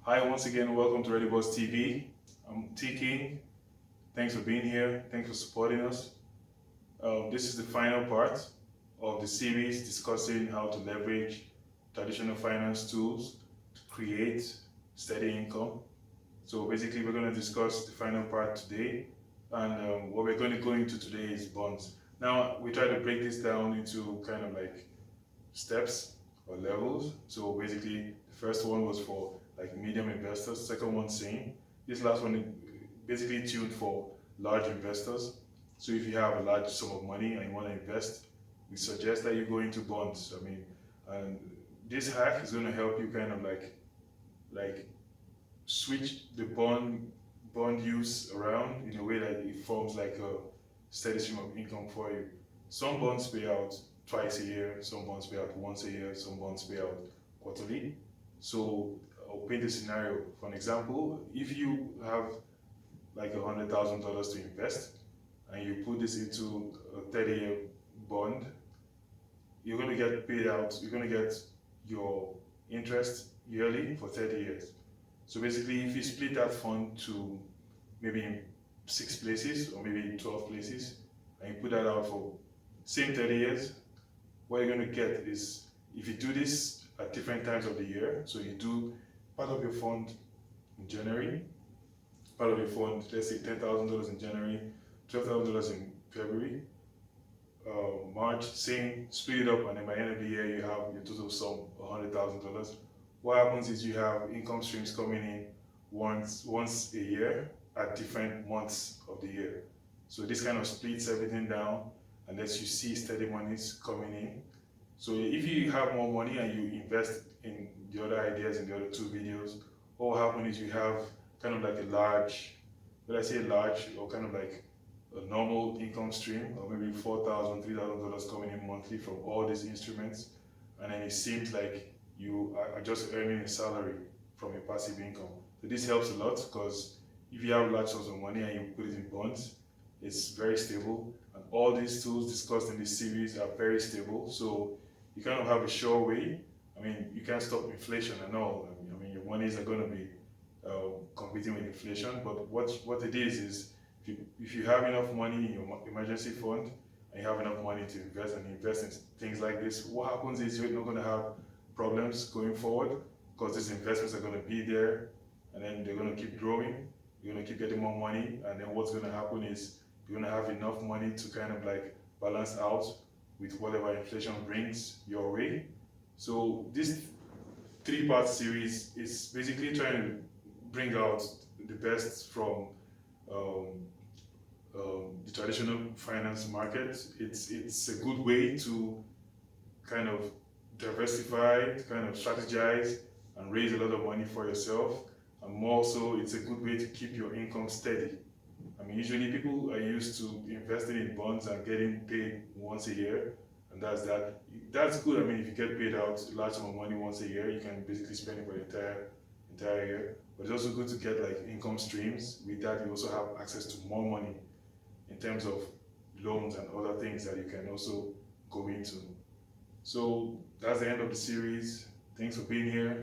Hi, once again, welcome to ReadyBoss TV. I'm T King. Thanks for being here. Thanks for supporting us. This is the final part of the series discussing how to leverage traditional finance tools to create steady income. So basically, we're going to discuss the final part today, and what we're going to go into today is bonds. Now, we try to break this down into kind of like steps or levels. So basically, the first one was for like medium investors. Second one, same. This last one basically tuned for large investors. So if you have a large sum of money and you want to invest, we suggest that you go into bonds. And this hack is going to help you kind of like switch the bond use around in a way that it forms like a steady stream of income for you. Some bonds pay out twice a year, some bonds pay out once a year, some bonds pay out quarterly. So I'll paint a scenario. For an example, if you have like $100,000 to invest and you put this into a 30-year bond, you're going to get paid out, you're going to get your interest yearly for 30 years. So basically, if you split that fund to maybe 6 places or maybe 12 places, and you put that out for same 30 years, what you're going to get is, if you do this at different times of the year, so you do part of your fund in January, part of your fund, let's say $10,000 in January, $12,000 in February, March, same, split it up, and then by the end of the year, you have your total sum $100,000. What happens is you have income streams coming in once a year at different months of the year. So this kind of splits everything down and lets you see steady monies coming in. So if you have more money and you invest in the other ideas in the other two videos, what will happen is you have kind of like a large, when I say large, or kind of like a normal income stream, or maybe $4,000, $3,000 coming in monthly from all these instruments, and then it seems like you are just earning a salary from your passive income. So this helps a lot because if you have large sums of money and you put it in bonds, it's very stable, and all these tools discussed in this series are very stable. So you kind of have a sure way. I mean, you can't stop inflation and all. I mean, your monies are going to be competing with inflation. But what it is if you have enough money in your emergency fund and you have enough money to invest and invest in things like this, what happens is you're not going to have problems going forward because these investments are going to be there, and then they're going to keep growing. You're going to keep getting more money, and then what's going to happen is you're going to have enough money to kind of like balance out with whatever inflation brings your way. So this three-part series is basically trying to bring out the best from um, the traditional finance market. It's a good way to kind of diversify, kind of strategize, and raise a lot of money for yourself. And more so, it's a good way to keep your income steady. I mean, usually people are used to investing in bonds and getting paid once a year, and that's that. That's good. I mean, if you get paid out a large sum of money once a year, you can basically spend it for the entire year. But it's also good to get like income streams. With that, you also have access to more money in terms of loans and other things that you can also go into. So that's the end of the series. Thanks for being here.